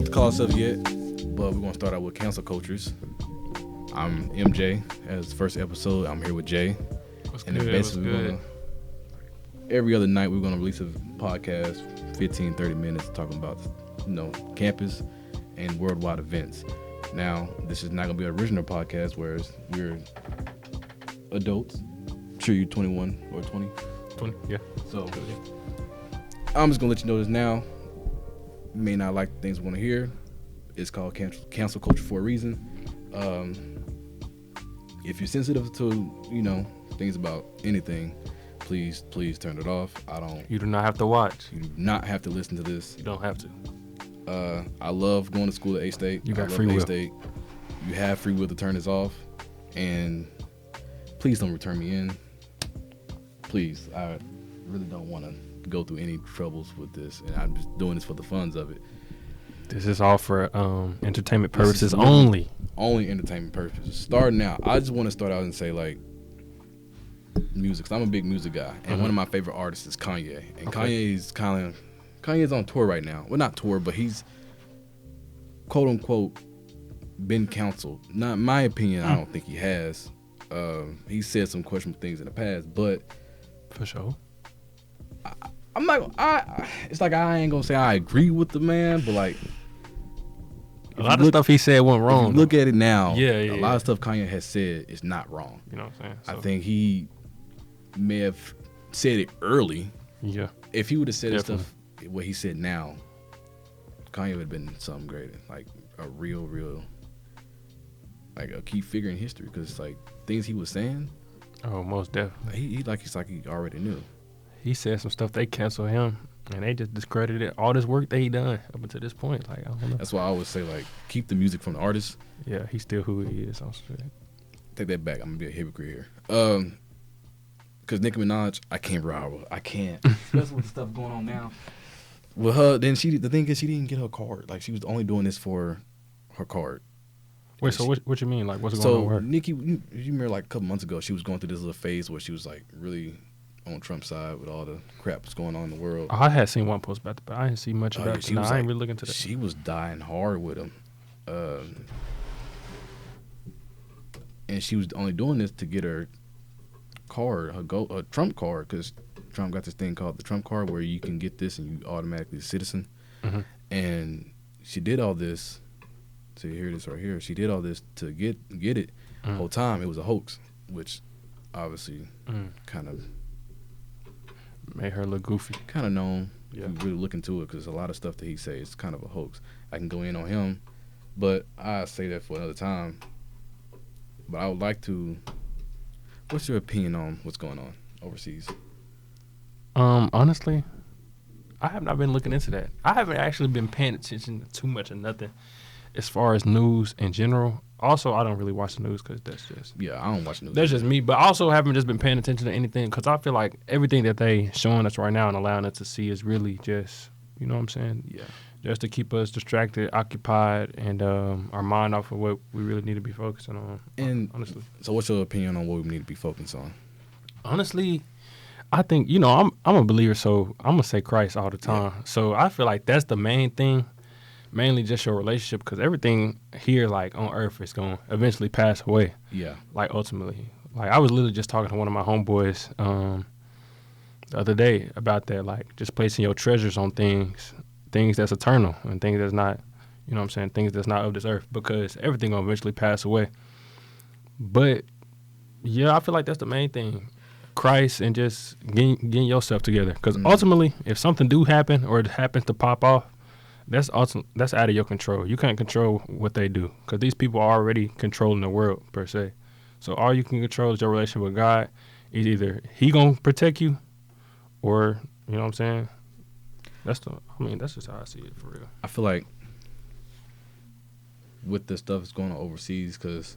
what to call ourselves yet, but we're gonna start out with cancel cultures. I'm MJ. As the first episode, I'm here with Jay. What's And good? then basically What's good? every other night we're gonna release a podcast, 15, 30 minutes talking about, campus and worldwide events. Now, this is not gonna be an original podcast, whereas we're adults. I'm sure you're 21 or 20. 20, yeah. So I'm just gonna let you know this now. You may not like the things we want to hear. It's called cancel culture for a reason. If you're sensitive to things about anything, please turn it off. You do not have to watch. You do not have to listen to this. You don't have to. I love going to school at A-State. You got I love free will. A-State. You have free will to turn this off, and please don't return me in. Please, I really don't want to go through any troubles with this, and I'm just doing this for the funds of it. This is all for entertainment purposes only. Only entertainment purposes. Starting out, I just want to start out and say, like, music, 'cause I'm a big music guy, and one of my favorite artists is Kanye. And Okay. Kanye's on tour right now. Well, not tour, but he's quote unquote been counseled. Not in my opinion. I don't think he has. He said some questionable things in the past, but For sure. I'm not. It's like I ain't gonna say I agree with the man, but like A lot of stuff he said went if wrong. you look at it now, Yeah, a lot yeah. of stuff Kanye has said is not wrong. You know what I'm saying? I So, think he may have said it early. yeah. If he would have said Definitely. stuff what he said now, Kanye would have been something greater, like a real, like a key figure in history. Because like things he was saying, Oh, most definitely. he already knew. He said some stuff, they canceled him, and they just discredited all this work that he done up until this point. Like, I don't know. That's why I always say, like, keep the music from the artist. Yeah, he's still who he is on street. Take that back. I'm gonna be a hypocrite here. Because Nicki Minaj, I can't ride with. I can't. Especially with the stuff going on now. With her, then the thing is, she didn't get her card. Like, she was only doing this for her card. Wait, so what you mean? Like, what's going on So with her? Nicki, you remember like a couple months ago, she was going through this little phase where she was like really on Trump's side with all the crap that's going on in the world. I had seen one post about that, but I didn't see much Oh, about yeah, it. she No, was I ain't like- really looking to that. She was dying hard with him. And she was only doing this to get her card, her Trump card, because Trump got this thing called the Trump card where you can get this and you automatically a citizen. Mhm. And she did all this. So you hear this right here. She did all this to get it. The whole time it was a hoax, which obviously kind of Made her look goofy. known. Yeah. If you really look into it, because a lot of stuff that he says is kind of a hoax. I can go in on him, but I say that for another time. But I would like to. What's your opinion on what's going on overseas? Honestly, I have not been looking into that. I haven't actually been paying attention to too much of nothing as far as news in general. Also, I don't really watch the news because Yeah, I don't watch news. that's just me. But I also haven't just been paying attention to anything because I feel like everything that they showing us right now and allowing us to see is really just, you know what I'm saying? Yeah. Just to keep us distracted, occupied, and our mind off of what we really need to be focusing on. And honestly. So, what's your opinion on what we need to be focused on? Honestly, I think, I'm a believer, so I'm going to say Christ all the time. So I feel like that's the main thing, mainly just your relationship, because everything here, like, on earth is going to eventually pass away, Yeah. like, ultimately. Like, I was literally just talking to one of my homeboys the other day about that, like, just placing your treasures on things that's eternal and things that's not, you know what I'm saying, things that's not of this earth, because everything going to eventually pass away. But, yeah, I feel like that's the main thing. Christ and just getting yourself together, because ultimately, if something do happen or it happens to pop off, that's out of your control. You can't control what they do, because these people are already controlling the world per se. So all you can control is your relationship with God. Is either He gonna protect you, or you know what I'm saying. That's just how I see it for real. I feel like with the stuff that's going on overseas, because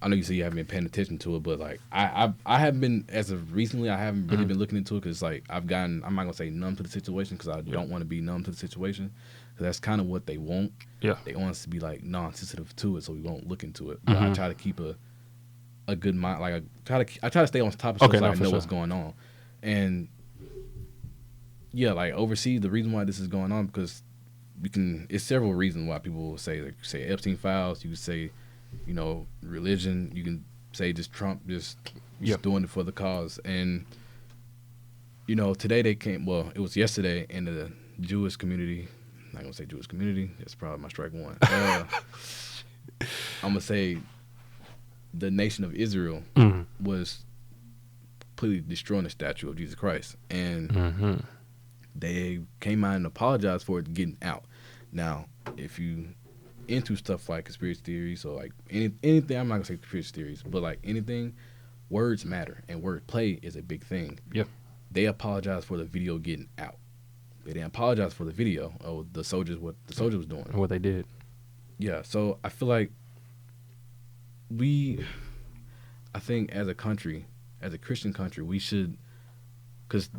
I know you say you haven't been paying attention to it, but like I haven't been, as of recently, I haven't really been looking into it, because like I'm not gonna say numb to the situation, because I don't want to be numb to the situation, because that's kind of what they want. Yeah. They want us to be like non-sensitive to it, so we won't look into it. But I try to keep a good mind, like I try to stay on top of stuff, so I know what's going on. And yeah, like overseas, the reason why this is going on, because you can. It's several reasons why people will say, like, say Epstein files. You can say, you know, religion. You can say just Trump just doing it for the cause. And you know, today they came. Well, it was yesterday in the Jewish community. I'm not gonna say Jewish community. That's probably my strike one. I'm gonna say the nation of Israel was completely destroying the statue of Jesus Christ, and they came out and apologized for it getting out. Now, if you into stuff like conspiracy theories or like anything, I'm not gonna say conspiracy theories, but like anything, words matter and word play is a big thing. Yep. They apologized for the video getting out. They didn't apologize for the video of the soldiers, what the soldier was doing. And what they did. Yeah, so I feel like I think as a country, as a Christian country, we should, because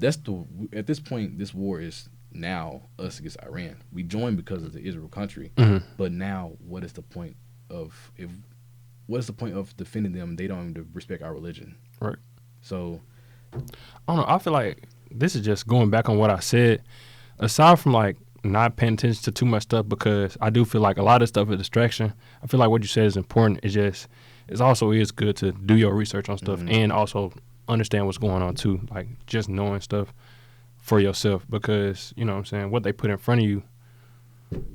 at this point, this war is now us against Iran. We joined because of the Israel country, but now what is the point of defending them? They don't even respect our religion. Right. So, I don't know. I feel like this is just going back on what I said. Aside from like not paying attention to too much stuff, because I do feel like a lot of stuff is distraction. I feel like what you said is important. It's also good to do your research on stuff and also understand what's going on too. Like just knowing stuff for yourself, because you know what I'm saying, what they put in front of you,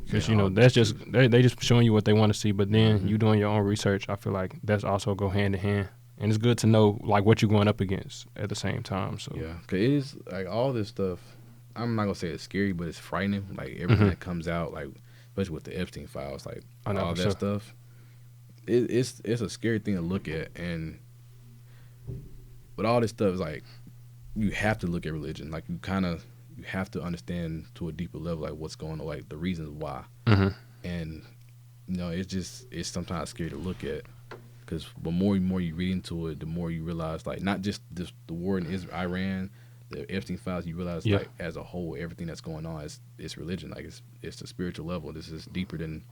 because you know that's just they just showing you what they want to see, but then you doing your own research. I feel like that's also go hand in hand, and it's good to know like what you're going up against at the same time. So yeah, cause it is like all this stuff. I'm not gonna say it's scary, but it's frightening. Like everything that comes out, like especially with the Epstein files, like all that stuff. It's a scary thing to look at, and with all this stuff, it's like you have to look at religion. Like you have to understand to a deeper level, like what's going on, like the reasons why. And you know, it's sometimes scary to look at, because the more you read into it, the more you realize, like not just the war in Iran. The Epstein files, you realize like as a whole, everything that's going on is religion. Like it's a spiritual level. This is deeper than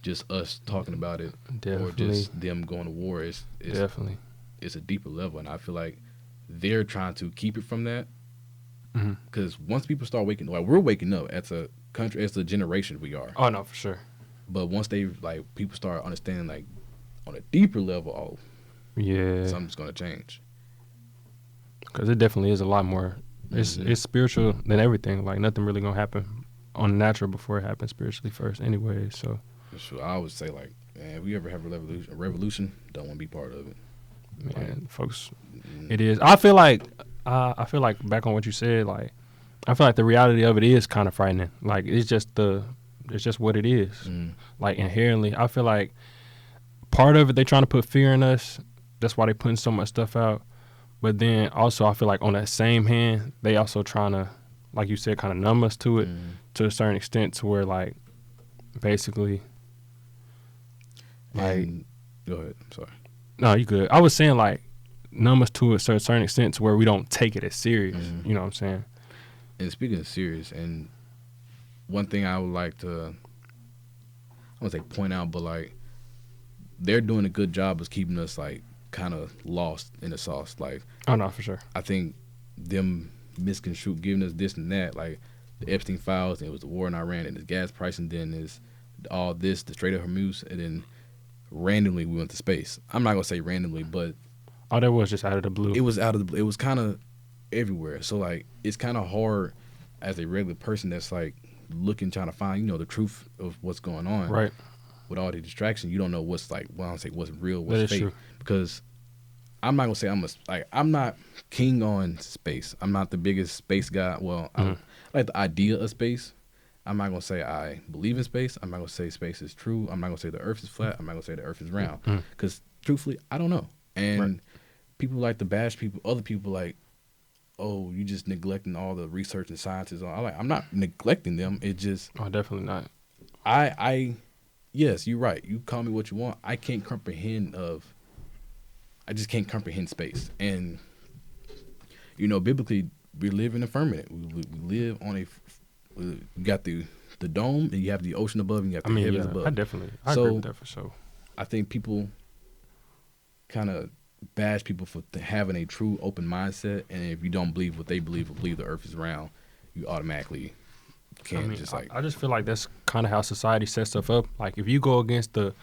just us talking about it or just them going to war. It's definitely it's a deeper level, and I feel like they're trying to keep it from that. Because once people start waking, like we're waking up as a country, as a generation, we are. Oh no, for sure. But once people start understanding like on a deeper level, something's gonna change. Because it definitely is a lot more. It's spiritual than everything. Like nothing really gonna happen on the natural before it happens spiritually first, anyway. So, I would say like, man, if we ever have a revolution, don't want to be part of it. Man, folks, it is. I feel like back on what you said. Like, I feel like the reality of it is kind of frightening. Like it's just what it is. Like inherently, I feel like part of it they trying to put fear in us. That's why they putting so much stuff out. But then also I feel like on that same hand, they also trying to, like you said, kind of numb us to it to a certain extent, to where like basically like go ahead. I'm sorry. No, you good. I was saying like numb us to a certain extent to where we don't take it as serious. You know what I'm saying? And speaking of serious, and one thing I would like to, I won't say point out, but like they're doing a good job of keeping us like kind of lost in the sauce. Like, oh no, for sure. I think them misconstrued, giving us this and that, like the Epstein files, and it was the war in Iran, and the gas pricing, then is all this, the Strait of Hormuz, and then randomly we went to space. I'm not gonna say randomly, but that was just out of the blue. It was out of the blue. It was kind of everywhere. So like, it's kind of hard as a regular person that's like trying to find, the truth of what's going on. Right. With all the distraction, you don't know what's like. Well, I don't say what's real, what's fake. True. Because I'm not gonna say I'm not king on space. I'm not the biggest space guy. Well, I like the idea of space. I'm not gonna say I believe in space. I'm not gonna say space is true. I'm not gonna say the Earth is flat. I'm not gonna say the Earth is round. Because truthfully, I don't know. And people like to bash people. Other people like, oh, you just neglecting all the research and sciences. I'm not neglecting them. It just. Oh, definitely not. Yes, you're right. You call me what you want. I just can't comprehend space. And, biblically, we live in a firmament. We live on you got the dome, and you have the ocean above, and you have the heavens above. I agree with that for sure. I think people kind of bash people for having a true open mindset, and if you don't believe what they believe or believe the earth is round, you automatically Can't just like. I just feel like that's kind of how society sets stuff up. Like if you go against the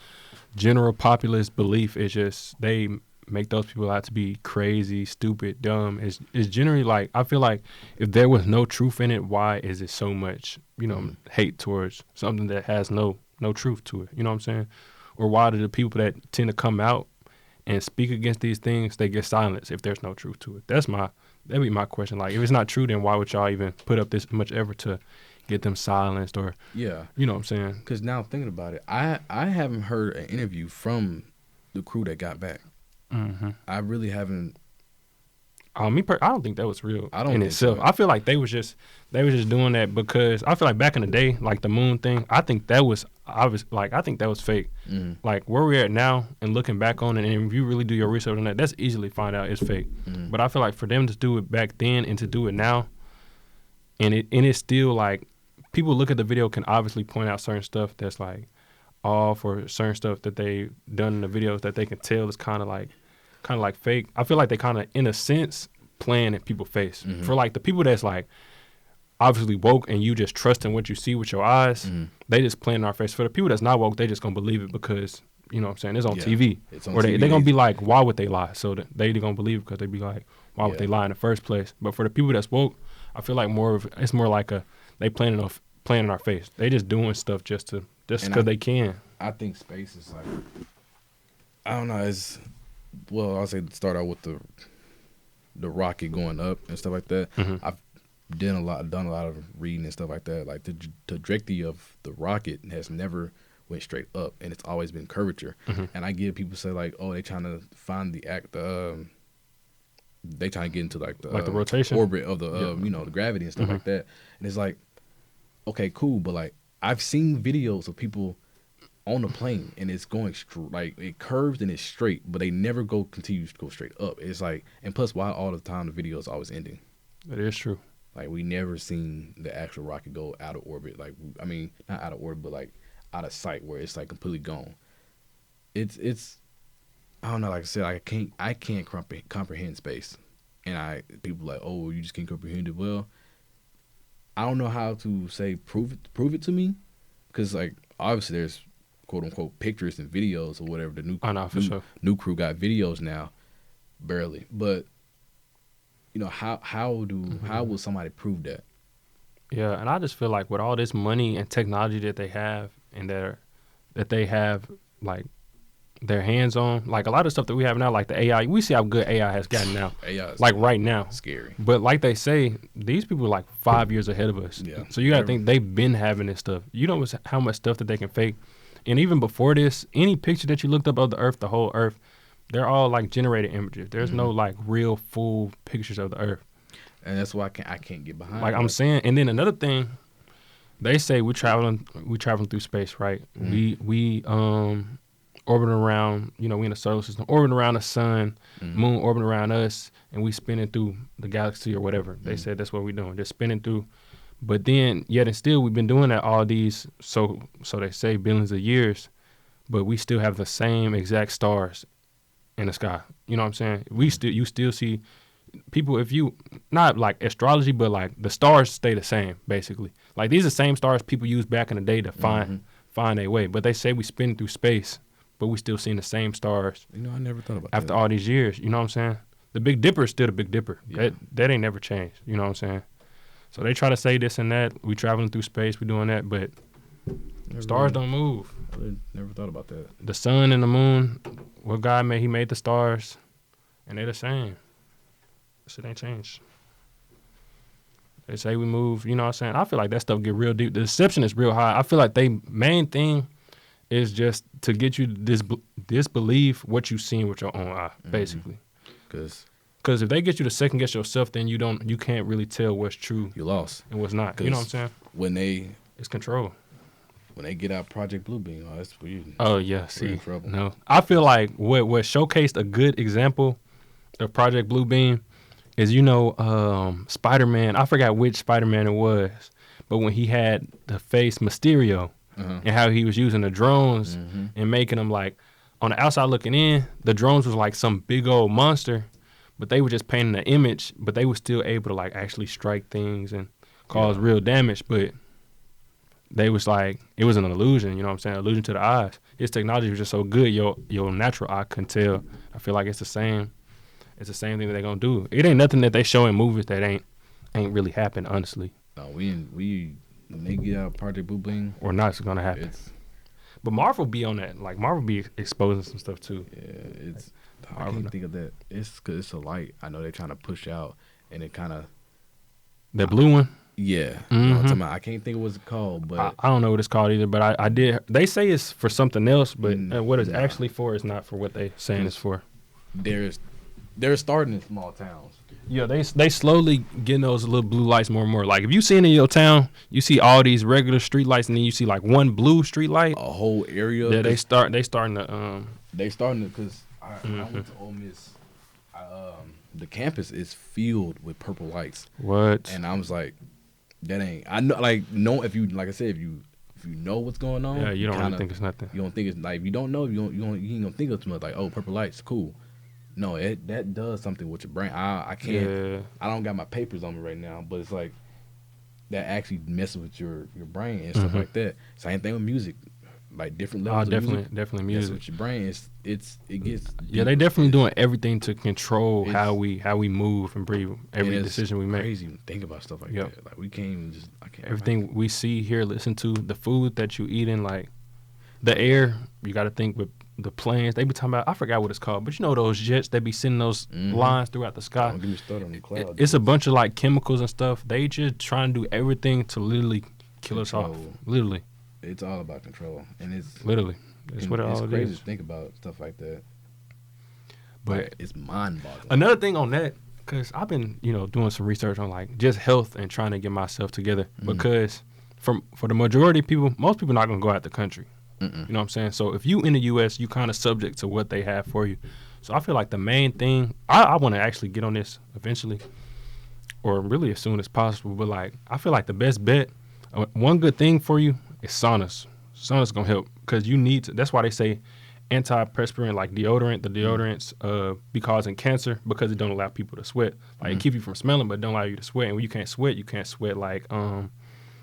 general populace belief, it's just they make those people out to be crazy, stupid, dumb. It's generally like I feel like if there was no truth in it, why is it so much hate towards something that has no truth to it? You know what I'm saying? Or why do the people that tend to come out and speak against these things, they get silenced if there's no truth to it? That'd be my question. Like if it's not true, then why would y'all even put up this much effort to get them silenced? Or Yeah, you know what I'm saying? because now thinking about it, I haven't heard an interview from the crew that got back. Mm-hmm. I really haven't. I don't think that was real I don't in think itself. so. I feel like they was just doing that because I feel like back in the day, like the moon thing, I think that was I think that was fake. Mm-hmm. Like where we're at now and looking back on it, and if you really do your research on that, that's easily find out it's fake. Mm-hmm. But I feel like for them to do it back then and to do it now, and it's still like people look at the video can obviously point out certain stuff that's like off or certain stuff that they done in the videos that they can tell is kind of like fake. I feel like they kind of in a sense playing in people's face. Mm-hmm. For like the people that's like obviously woke and you just trusting what you see with your eyes, Mm-hmm. they just playing in our face. For the people that's not woke, they just gonna believe it because you know what I'm saying, it's on Yeah, TV. it's on or they TV. gonna be like, why would they lie? So they gonna believe it because they be like, why would Yeah. they lie in the first place? But for the people that's woke, I feel like it's more like they playing in our face. They just doing stuff just because they can. I think space is like, I don't know. I'll say start out with the rocket going up and stuff like that. Mhm. I've done a lot of reading and stuff like that. Like the trajectory of the rocket has never went straight up, and it's always been curvature. Mhm. And I get people say like, oh, they trying to find they trying to get into like the rotation orbit of the the gravity and stuff Mhm. like that. And it's like, okay, cool, but like I've seen videos of people on the plane and it's going like it curves and it's straight, but they never continue to go straight up. It's like, and plus, why all the time the video is always ending? It is true. Like we never seen the actual rocket go out of orbit. Like I mean, not out of orbit, but like out of sight where it's like completely gone. It's I don't know. Like I said, I can't comprehend space, and people like, oh, you just can't comprehend it. Well, I don't know how to say prove it to me, because like obviously there's quote unquote pictures and videos or whatever. The Sure. new crew got videos now, barely, but you know how will somebody prove that? Yeah, and I just feel like with all this money and technology that they have and that they have like their hands on, like a lot of stuff that we have now, like the AI, we see how good AI has gotten now. AI is like right now. scary. But like they say, these people are like 5 years ahead of us. Yeah. So you gotta think they've been having this stuff. You know how much stuff that they can fake. And even before this, any picture that you looked up of the earth, the whole earth, they're all like generated images. There's no like real full pictures of the earth. And that's why I can't get behind. Like I'm saying, and then another thing, they say we traveling through space, right? Mm-hmm. We orbiting around, we in the solar system, orbiting around the sun, Mm-hmm. moon orbiting around us, and we spinning through the galaxy or whatever. They said that's what we're doing, just spinning through. But then, yet and still, we've been doing that all these, so they say billions of years, but we still have the same exact stars in the sky. You know what I'm saying? You still see people, if you, not like astrology, but like the stars stay the same, basically. Like these are the same stars people used back in the day to find their way. But they say we spin through space, but we still seeing the same stars I never thought about after that. all these years. You know what I'm saying? The Big Dipper is still the Big Dipper. Yeah. That ain't never changed. You know what I'm saying? So they try to say this and that. We traveling through space. We doing that, but stars don't move. I never thought about that. The sun and the moon, what God made, He made the stars, and they're the same. Shit ain't changed. They say we move. You know what I'm saying? I feel like that stuff get real deep. The deception is real high. I feel like they main thing is just to get you to disbelieve what you seen with your own eye, basically. Because if they get you to second guess yourself, then you can't really tell what's true You lost. and what's not. You know what I'm saying? When It's control. they get out Project Bluebeam, that's for you. Oh yeah, We're see, in trouble. no, I feel like what showcased a good example of Project Bluebeam is Spider-Man. I forgot which Spider-Man it was, but when he had the face Mysterio and how he was using the drones and making them like on the outside looking in, the drones was like some big old monster, but they were just painting the image, but they were still able to like actually strike things and cause real damage. But they was like, it was an illusion, you know what I'm saying? Illusion to the eyes. His technology was just so good, your natural eye couldn't tell. I feel like it's the same thing that they're gonna do. It ain't nothing that they show in movies that ain't really happened, honestly. No, we when they get out Project Blue Bling, Or not it's gonna happen. it's But Marvel be on that. Like Marvel be exposing some stuff too. yeah, it's I Marvel. can't think of that. It's cause it's a light. I know they're trying to push out, and it kind of The blue one, yeah. You know what I'm Mhm. talking about? I can't think of what it's called, but I don't know what it's called either, but I did. They say it's for something else, but what it's Nah. actually for is not for what they saying it's for. they're starting in small towns. Yeah, they slowly getting those little blue lights more and more. Like if you see in your town, you see all these regular street lights, and then you see like one blue street light. A whole area. Yeah, they starting to They starting to because I Mhm. went to Ole Miss. The campus is filled with purple lights, what? and I was like, that ain't. I know, like, no. If you like I said, if you know what's going on, Yeah, you don't kinda, really think it's nothing. You don't think it's like if you don't know, you ain't gonna think of too much. Like, oh, purple lights, cool. No, that does something with your brain. I can't. Yeah, I don't got my papers on me right now, but it's like that actually messes with your brain and stuff Mhm. like that. Same thing with music, like different oh, levels. of music, definitely messes music. with your brain. It gets Yeah, they deeper. definitely doing everything to control It's- how we move and breathe. Every And it's decision we make. Crazy to think about stuff like Yep. that. Like we can't even just. I can't. Everything we see, hear, listen to, the food that you eating, like the air, you got to think with the planes. They be talking about, I forgot what it's called, but you know those jets, they be sending those Mhm. lines throughout the sky. Don't get me started on the clouds. It's a bunch of like chemicals and stuff. They just trying to do everything to literally kill us off. Control. Literally. It's all about control, and it's That's and what it's all it crazy is. to think about stuff like that. But it's mind-boggling. another thing on that, because I've been, doing some research on like just health and trying to get myself together. Mm. Because for the majority of people, most people not gonna go out the country. Mm-mm. You know what I'm saying? So if you in the U.S., you kind of subject to what they have for you. So I feel like the main thing, I want to actually get on this eventually, or really as soon as possible. But like, I feel like the best bet, one good thing for you is saunas. Saunas gonna help because you need to. That's why they say antiperspirant, like deodorant. The deodorants be causing cancer because it don't allow people to sweat. Like it keep you from smelling, but it don't allow you to sweat. And when you can't sweat like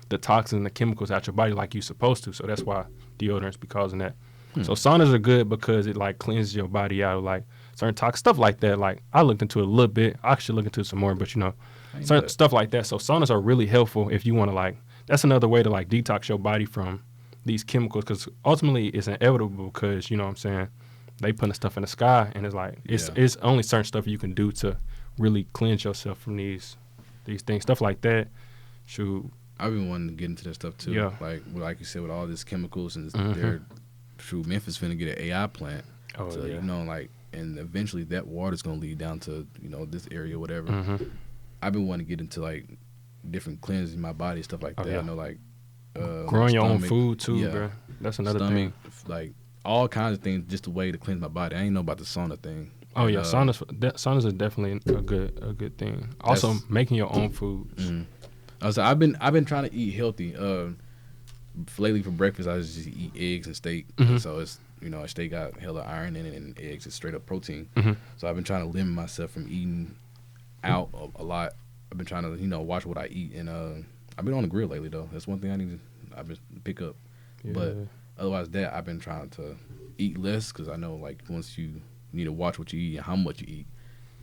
the toxins and the chemicals out your body like you're supposed to. So that's why deodorants be causing that. So saunas are good because it like cleanses your body out of like certain toxic stuff like that. Like I looked into it a little bit. I should look into it some more, but certain stuff like that. So saunas are really helpful if you want to like. That's another way to like detox your body from these chemicals because ultimately it's inevitable because you know what I'm saying they putting stuff in the sky and it's like it's only certain stuff you can do to really cleanse yourself from these things, stuff like that. Shoot. I've been wanting to get into that stuff too. Yeah. Like you said, with all these chemicals and Mhm. they're Memphis finna get an AI plant. Oh So yeah. and eventually that water's gonna lead down to this area, whatever. Mm-hmm. I've been wanting to get into like different cleansing my body, stuff like Oh, that. yeah. I know like Growing your own stomach, food too, yeah, bro. That's another stomach, thing. like all kinds of things, just a way to cleanse my body. I ain't know about the sauna thing. Oh And, yeah, saunas are definitely a good thing. Also, That's- making your own food. I've been trying to eat healthy. Lately for breakfast, I just eat eggs and steak. Mhm. So it's a steak got hella iron in it, and eggs is straight up protein. Mhm. So I've been trying to limit myself from eating out a lot. I've been trying to watch what I eat, and I've been on the grill lately though. That's one thing I've been pick up. Yeah. But otherwise, that I've been trying to eat less because I know like once you need to watch what you eat and how much you eat,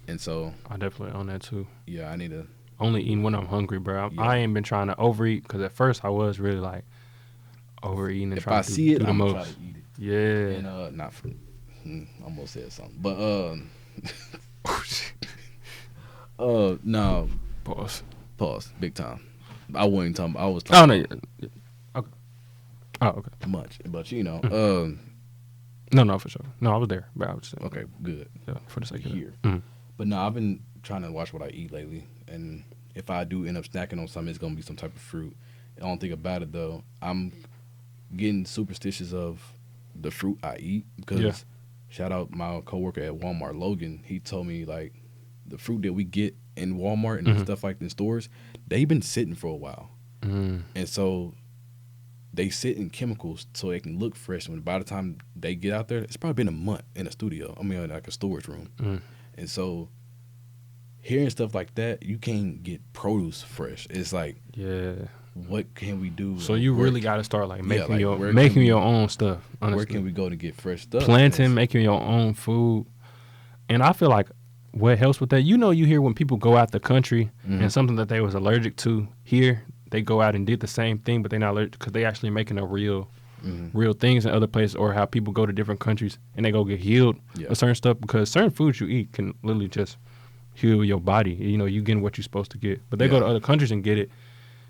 and so I definitely on that too. yeah, I need to. Only eating when I'm hungry, bro. Yeah. I ain't been trying to overeat because at first I was really like overeating and If trying I to see do it, the I'm gonna most. try to eat it. Yeah. And not for, almost said something, but no, pause, big time. I wasn't talking. I was Oh talking no. Okay. Oh okay. much, but No, for sure. No, I was there, but I was saying, okay, good. yeah, for the sake of Here. it. Mhm. But no, I've been trying to watch what I eat lately, and if I do end up snacking on something, it's gonna be some type of fruit. I don't think about it though. I'm getting superstitious of the fruit I eat because Yeah. shout out my coworker at Walmart, Logan. He told me like the fruit that we get in Walmart and Mhm. stuff like in stores, they've been sitting for a while, Mm. and so they sit in chemicals so they can look fresh. When by the time they get out there, it's probably been a month in a studio. I mean, like a storage room. Mm. And so hearing stuff like that, you can't get produce fresh. It's like Yeah. what can we do? So you Where- really got to start like making like, where making can we- your own stuff. Honestly. Where can we go to get fresh stuff? Planting, making your own food. And I feel like what helps with that, you hear when people go out the country and something that they was allergic to here, they go out and did the same thing, but they're not allergic because they actually making a real things in other places, or how people go to different countries and they go get healed of certain stuff, because certain foods you eat can literally just heal your body. You getting what you're supposed to get. But they go to other countries and get it.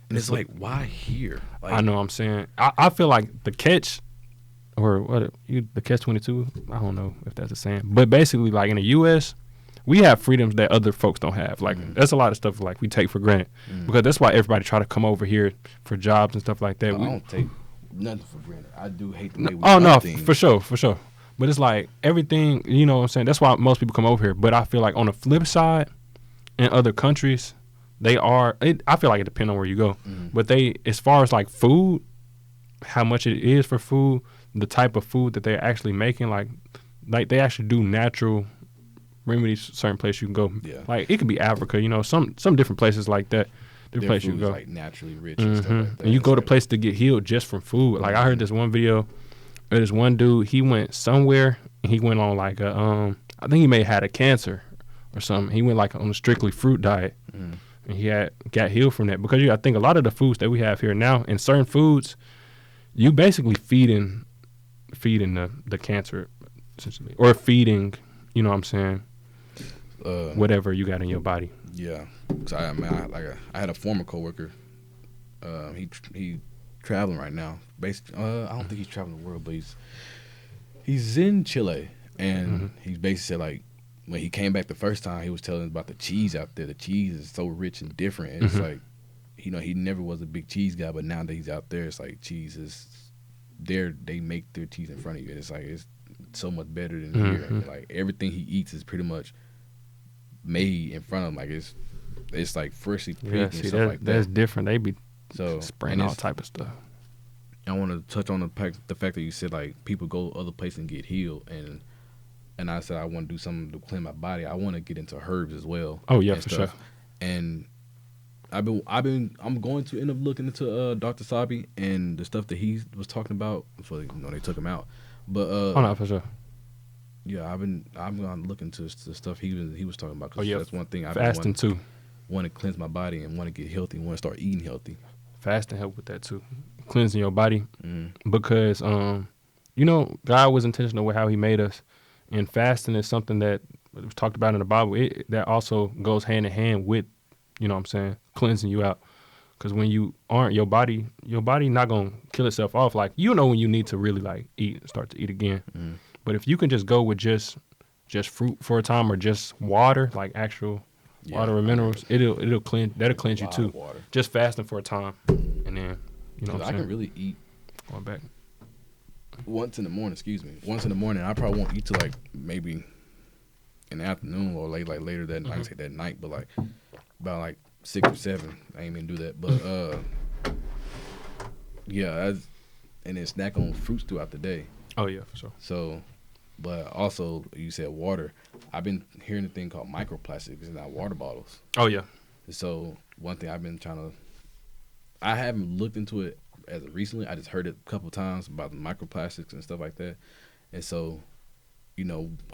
And it's like, why here? Like, I know what I'm saying. I feel like the catch, or what, the catch-22, I don't know if that's the same. But basically, like in the U.S., we have freedoms that other folks don't have. Like, that's a lot of stuff like we take for granted. Because that's why everybody try to come over here for jobs and stuff like that. I don't take nothing for granted. I do hate the way we Oh, no, things. for sure. But it's like everything, you know what I'm saying? That's why most people come over here. But I feel like on the flip side, in other countries, I feel like it depends on where you go. But as far as like food, how much it is for food, the type of food that they're actually making, like they actually do natural remedies. Certain places you can go, like it could be Africa, some different places like that. Different places you can go, like naturally rich and stuff like that. and you go to like, places to get healed just from food. Like I heard this one video of this one dude. He went somewhere and he went on like I think he may have had a cancer or something. He went like on a strictly fruit diet, and he got healed from that. Because I think a lot of the foods that we have here now, in certain foods, you basically feeding the cancer essentially, or feeding, you know what I'm saying, whatever you got in your body. Yeah, because I had a former coworker. He traveling right now. Basically, I don't think he's traveling the world, but he's in Chile, and he basically said like when he came back the first time, he was telling us about the cheese out there. The cheese is so rich and different. And it's like, he never was a big cheese guy, but now that he's out there, it's like cheese is there. They make their cheese in front of you. And it's like it's so much better than here. And like everything he eats is pretty much made in front of him. Like it's like freshly picked and stuff like that. That's different. They be so spraying all type of stuff. I want to touch on the fact that you said like people go other places and get healed, and I said I want to do something to clean my body. I want to get into herbs as well. Oh yeah, for sure. And I'm going to end up looking into Dr. Sabi and the stuff that he was talking about before they took him out. But oh no, for sure. Yeah, I'm gonna look into the stuff he was talking about. Cause that's one thing. Fasting too. Want to cleanse my body and want to get healthy. Want to start eating healthy. Fasting help with that too, cleansing your body, because God was intentional with how He made us, and fasting is something that was talked about in the Bible. That also goes hand in hand with, you know what I'm saying, cleansing you out. Because when you aren't, your body not gonna kill itself off. Like when you need to really like eat and start to eat again. But if you can just go with just fruit for a time, or just water, like actual water and minerals, that'll cleanse you too. Just fasting for a time, and then what I'm saying? I can really eat going back once in the morning. Once in the morning. I probably won't eat till like maybe in the afternoon or later that night. I say that night, but like about like 6 or 7. I ain't even do that, but and then snack on fruits throughout the day. Oh yeah, for sure. So, but also you said water. I've been hearing a thing called microplastics in our water bottles. Oh yeah. So one thing I've been I haven't looked into it as of recently. I just heard it a couple times about the microplastics and stuff like that. And so,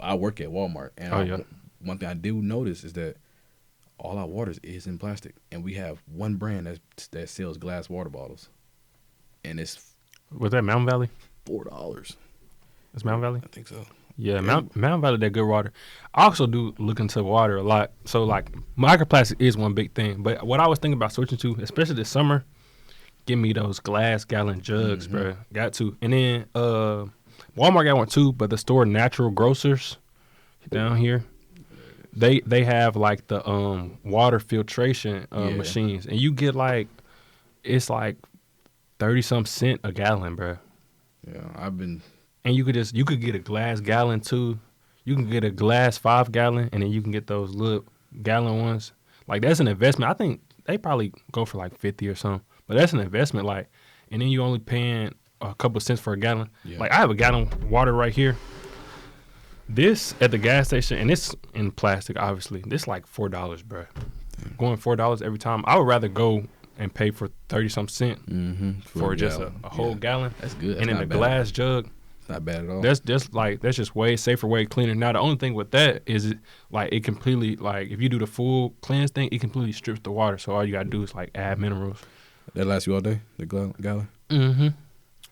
I work at Walmart, and one thing I do notice is that all our water is in plastic, and we have one brand that sells glass water bottles, and it's was that Mountain Valley? $4. It's Mountain Valley? I think so. Yeah, Mountain Valley, that good water. I also do look into water a lot. So like microplastic is one big thing. But what I was thinking about switching to, especially this summer, give me those glass gallon jugs, bro. Got to. And then Walmart got one too, but the store Natural Grocers down here, they have like the water filtration machines, and you get like it's like 30-some cents a gallon, bro. Yeah, and you could get a glass gallon too. You can get a glass 5 gallon, and then you can get those little gallon ones. Like that's an investment. I think they probably go for like 50 or something, but that's an investment. Like, and then you only paying a couple cents for a gallon. Yeah. Like I have a gallon of water right here. This at the gas station, and it's in plastic, obviously. This like $4, bro. Going $4 every time. I would rather go and pay for 30-some cent for just a whole gallon. That's good. That's and in a glass jug. It's not bad at all. That's just way safer, way cleaner. Now the only thing with that is it completely, like, if you do the full cleanse thing, it completely strips the water. So all you gotta do is like add minerals. That lasts you all day, the gallon?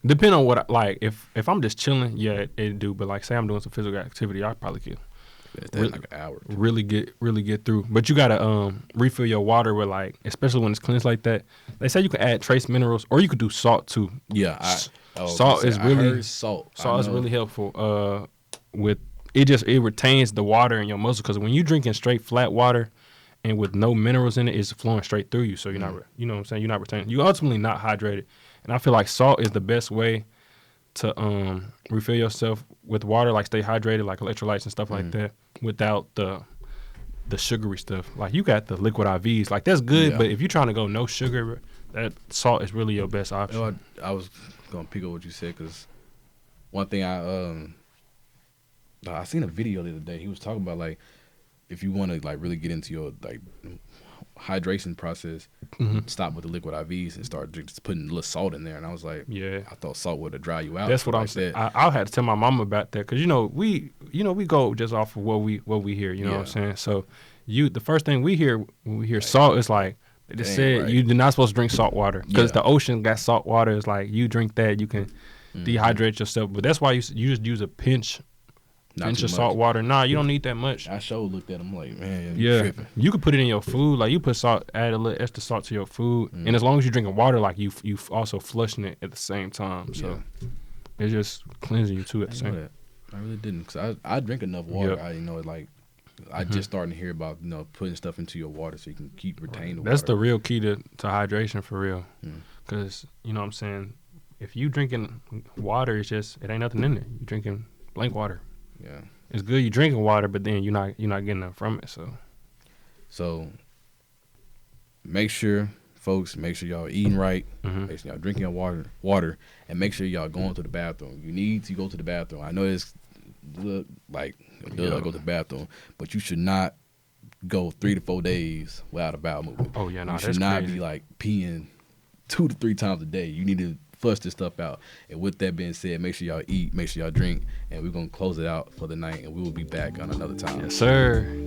Depending on what if I'm just chilling, yeah, it do. But like, say I'm doing some physical activity, I probably could Really, like an hour. really get through. But you gotta refill your water with, like, especially when it's cleansed like that. They say you can add trace minerals, or you could do salt too. Yeah, salt is really salt. Salt is really helpful. With it retains the water in your muscle, because when you drinking straight flat water and with no minerals in it, it's flowing straight through you. So you're not, you know what I'm saying, you're not retaining. You're ultimately not hydrated. And I feel like salt is the best way to refill yourself with water, like stay hydrated, like electrolytes and stuff like that, without the sugary stuff. Like, you got the liquid IVs, like that's good, but if you're trying to go no sugar, that salt is really your best option. You know, I was gonna pick up what you said, because one thing I seen a video the other day. He was talking about, like, if you want to, like, really get into your, like, hydration process, stop with the liquid IVs and start just putting a little salt in there. And I was like, yeah, I thought salt would have dry you out. That's what I'm saying. I had to tell my mom about that, because we go just off of what we hear. You know what I'm saying? So the first thing we hear when we hear salt is like, they just said you're not supposed to drink salt water, because the ocean got salt water. It's like, you drink that, you can dehydrate yourself. But that's why you just use a pinch of salt water. Nah, you don't need that much. I sure looked at him like, man, tripping. You could put it in your food. Like, you put salt, add a little extra salt to your food, and as long as you're drinking water, like, you also flushing it at the same time. So it's just cleansing you too at the same time. I really didn't, because I drink enough water. I just starting to hear about putting stuff into your water so you can keep retaining the water. That's the real key to hydration, for real. Because you know what I'm saying, if you drinking water, it ain't nothing in there. You drinking blank water. Yeah, it's good you drinking water, but then you're not getting enough from it. So make sure, folks, y'all eating right. Make sure y'all drinking your water, and make sure y'all going to the bathroom. You need to go to the bathroom. I know it's like go to the bathroom, but you should not go 3 to 4 days without a bowel movement. Oh yeah, no, you should not be like peeing 2 to 3 times a day. You need to flush this stuff out. And with that being said, make sure y'all eat, make sure y'all drink, and we're gonna close it out for the night, and we will be back on another time. Yes, sir.